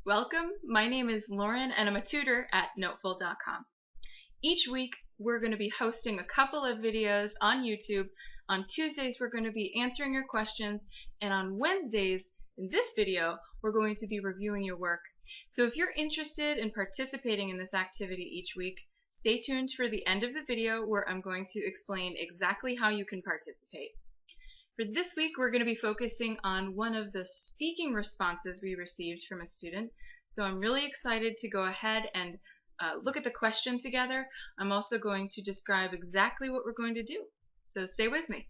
Welcome, my name is Lauren and I'm a tutor at NoteFull.com. Each week we're going to be hosting a couple of videos on YouTube. On Tuesdays we're going to be answering your questions, and on Wednesdays, in this video, we're going to be reviewing your work. So if you're interested in participating in this activity each week, stay tuned for the end of the video where I'm going to explain exactly how you can participate. For this week, we're going to be focusing on one of the speaking responses we received from a student. So I'm really excited to go ahead and look at the question together. I'm also going to describe exactly what we're going to do. So stay with me.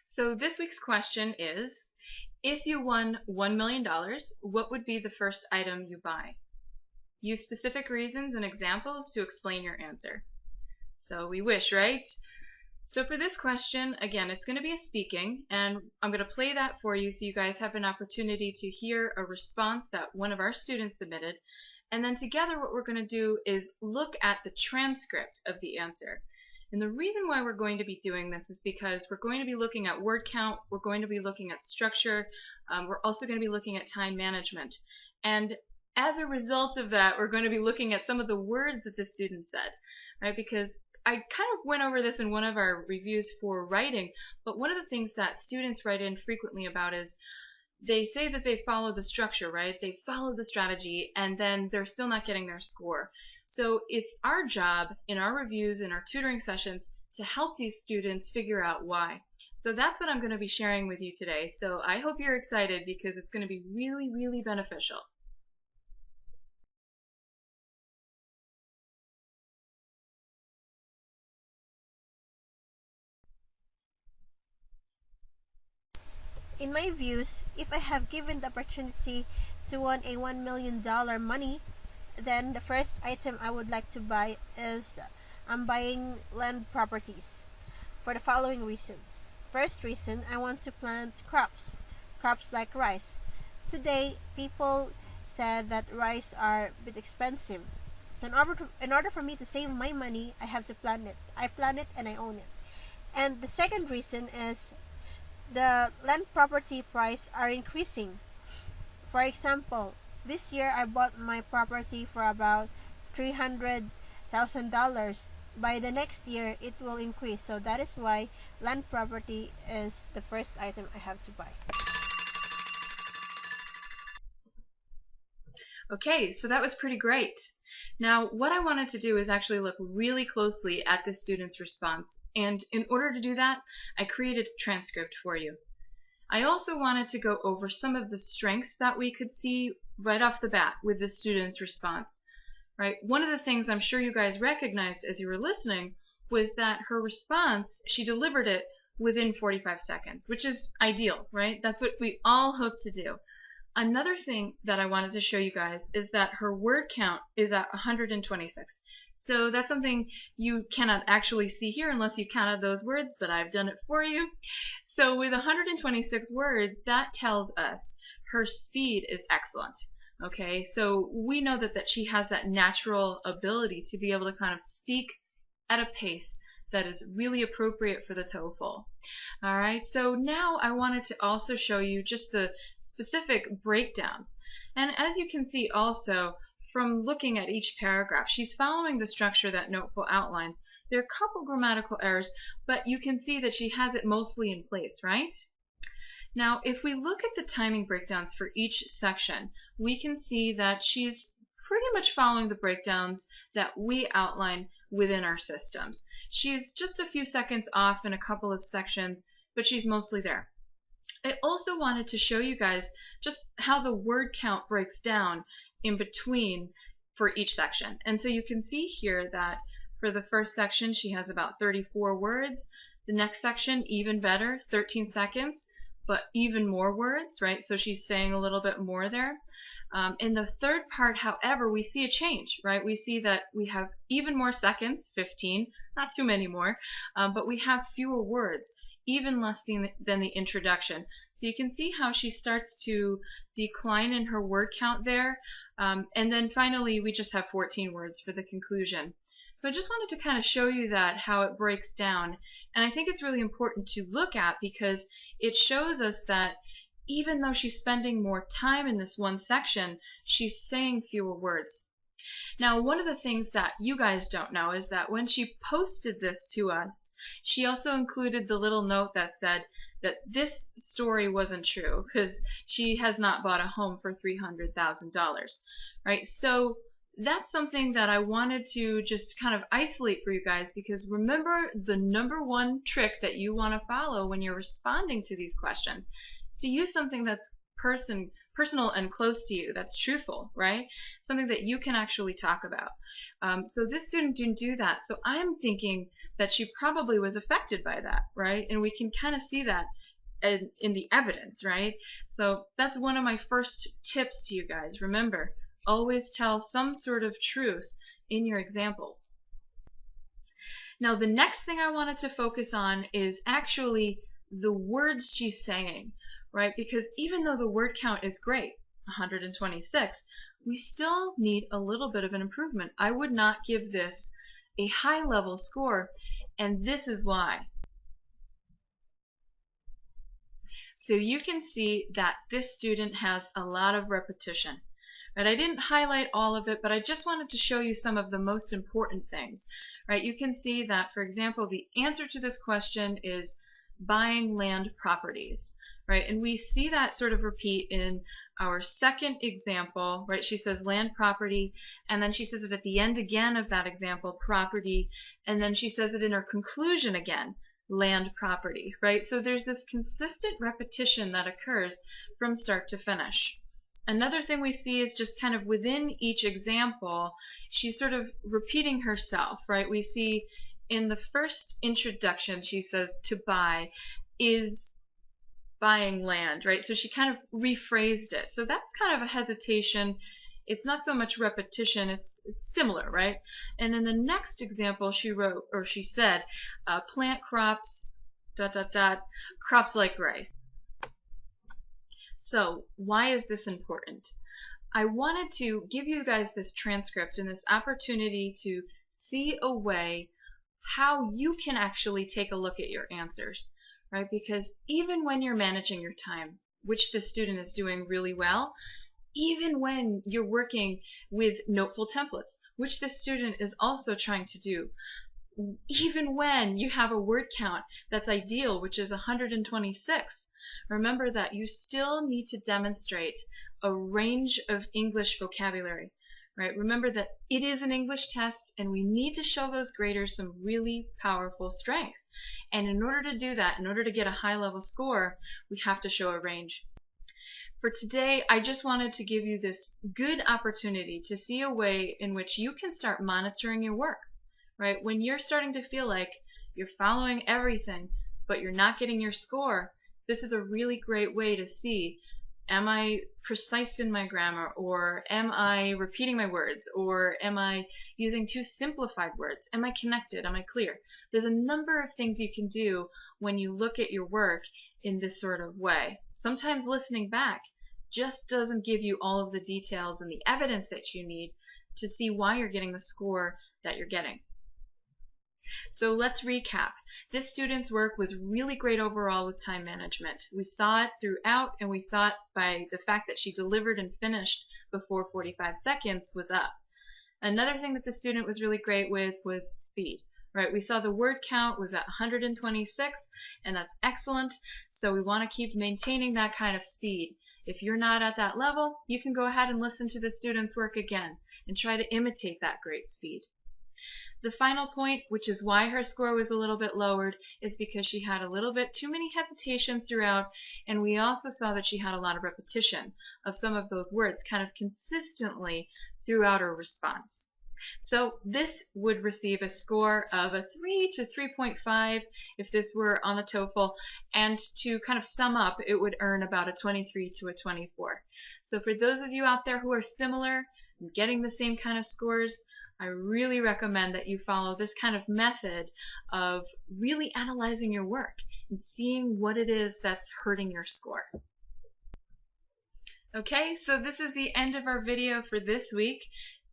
So this week's question is, if you won $1 million, what would be the first item you buy? Use specific reasons and examples to explain your answer. So we wish, right? So for this question, again, it's going to be a speaking, and I'm going to play that for you so you guys have an opportunity to hear a response that one of our students submitted. And then together what we're going to do is look at the transcript of the answer. And the reason why we're going to be doing this is because we're going to be looking at word count, we're going to be looking at structure, we're also going to be looking at time management. And as a result of that, we're going to be looking at some of the words that the student said, right? Because I kind of went over this in one of our reviews for writing, but one of the things that students write in frequently about is they say that they follow the structure, right? They follow the strategy, and then they're still not getting their score. So it's our job in our reviews, in our tutoring sessions, to help these students figure out why. So that's what I'm going to be sharing with you today. So I hope you're excited because it's going to be really, really beneficial. In my views, if I have given the opportunity to win a $1 million money, then the first item I would like to buy is I'm buying land properties for the following reasons. First reason, I want to plant crops like rice. Today, people said that rice are a bit expensive. So in order for me to save my money, I have to plant it. I plant it and I own it. And the second reason is the land property price are increasing. For example, this year I bought my property for about $300,000. By the next year, it will increase. So that is why land property is the first item I have to buy. Okay, so that was pretty great. Now, what I wanted to do is actually look really closely at the student's response, and in order to do that, I created a transcript for you. I also wanted to go over some of the strengths that we could see right off the bat with the student's response. Right? One of the things I'm sure you guys recognized as you were listening was that her response, she delivered it within 45 seconds, which is ideal, right? That's what we all hope to do. Another thing that I wanted to show you guys is that her word count is at 126. So that's something you cannot actually see here unless you counted those words, but I've done it for you. So with 126 words, that tells us her speed is excellent. Okay, so we know that she has that natural ability to be able to kind of speak at a pace that is really appropriate for the TOEFL. Alright, so now I wanted to also show you just the specific breakdowns. And as you can see also, from looking at each paragraph, she's following the structure that NoteFull outlines. There are a couple grammatical errors, but you can see that she has it mostly in place, right? Now, if we look at the timing breakdowns for each section, we can see that she's pretty much following the breakdowns that we outline within our systems. She's just a few seconds off in a couple of sections, but she's mostly there. I also wanted to show you guys just how the word count breaks down in between for each section. And so you can see here that for the first section she has about 34 words. The next section, even better, 13 seconds. But even more words, right? So she's saying a little bit more there. In the third part, however, we see a change, right? We see that we have even more seconds, 15, not too many more, but we have fewer words, even less than the introduction. So you can see how she starts to decline in her word count there. And then finally, we just have 14 words for the conclusion. So I just wanted to kind of show you that, how it breaks down. And I think it's really important to look at because it shows us that even though she's spending more time in this one section, she's saying fewer words. Now, one of the things that you guys don't know is that when she posted this to us, she also included the little note that said that this story wasn't true because she has not bought a home for $300,000, right? So that's something that I wanted to just kind of isolate for you guys, because remember, the number one trick that you want to follow when you're responding to these questions is to use something that's personal and close to you, that's truthful, right? Something that you can actually talk about. So this student didn't do that, so I'm thinking that she probably was affected by that, right? And we can kind of see that in the evidence, right? So that's one of my first tips to you guys. Remember, always tell some sort of truth in your examples. Now, the next thing I wanted to focus on is actually the words she's saying, right? Because even though the word count is great, 126, we still need a little bit of an improvement. I would not give this a high level score, and this is why. So you can see that this student has a lot of repetition. Right, I didn't highlight all of it, but I just wanted to show you some of the most important things. Right, you can see that, for example, the answer to this question is buying land properties. Right, and we see that sort of repeat in our second example. Right, she says land property, and then she says it at the end again of that example, property, and then she says it in her conclusion again, land property. Right, so there's this consistent repetition that occurs from start to finish. Another thing we see is just kind of within each example, she's sort of repeating herself, right? We see in the first introduction, she says to buy is buying land, right? So she kind of rephrased it. So that's kind of a hesitation. It's not so much repetition, it's similar, right? And in the next example, she wrote, or she said, plant crops, ... crops like rice. So why is this important? I wanted to give you guys this transcript and this opportunity to see a way how you can actually take a look at your answers, right? Because even when you're managing your time, which the student is doing really well, even when you're working with NoteFull templates, which the student is also trying to do, even when you have a word count that's ideal, which is 126, remember that you still need to demonstrate a range of English vocabulary, right? Remember that it is an English test and we need to show those graders some really powerful strength. And in order to do that, in order to get a high level score, we have to show a range. For today, I just wanted to give you this good opportunity to see a way in which you can start monitoring your work. Right? When you're starting to feel like you're following everything, but you're not getting your score, this is a really great way to see, am I precise in my grammar, or am I repeating my words, or am I using too simplified words? Am I connected? Am I clear? There's a number of things you can do when you look at your work in this sort of way. Sometimes listening back just doesn't give you all of the details and the evidence that you need to see why you're getting the score that you're getting. So let's recap. This student's work was really great overall with time management. We saw it throughout, and we saw it by the fact that she delivered and finished before 45 seconds was up. Another thing that the student was really great with was speed. Right? We saw the word count was at 126, and that's excellent. So we want to keep maintaining that kind of speed. If you're not at that level, you can go ahead and listen to the student's work again and try to imitate that great speed. The final point, which is why her score was a little bit lowered, is because she had a little bit too many hesitations throughout, and we also saw that she had a lot of repetition of some of those words kind of consistently throughout her response. So this would receive a score of a 3 to 3.5 if this were on the TOEFL, and to kind of sum up, it would earn about a 23 to a 24. So for those of you out there who are similar and getting the same kind of scores, I really recommend that you follow this kind of method of really analyzing your work and seeing what it is that's hurting your score. Okay, so this is the end of our video for this week.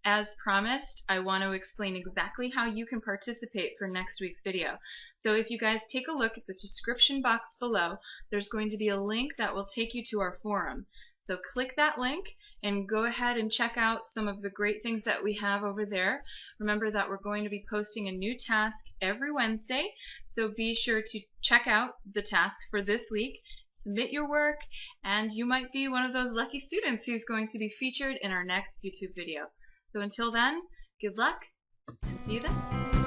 as promised, I want to explain exactly how you can participate for next week's video. So if you guys take a look at the description box below, there's going to be a link that will take you to our forum. So click that link and go ahead and check out some of the great things that we have over there. Remember that we're going to be posting a new task every Wednesday, so be sure to check out the task for this week, submit your work, and you might be one of those lucky students who's going to be featured in our next YouTube video. So until then, good luck, and see you then.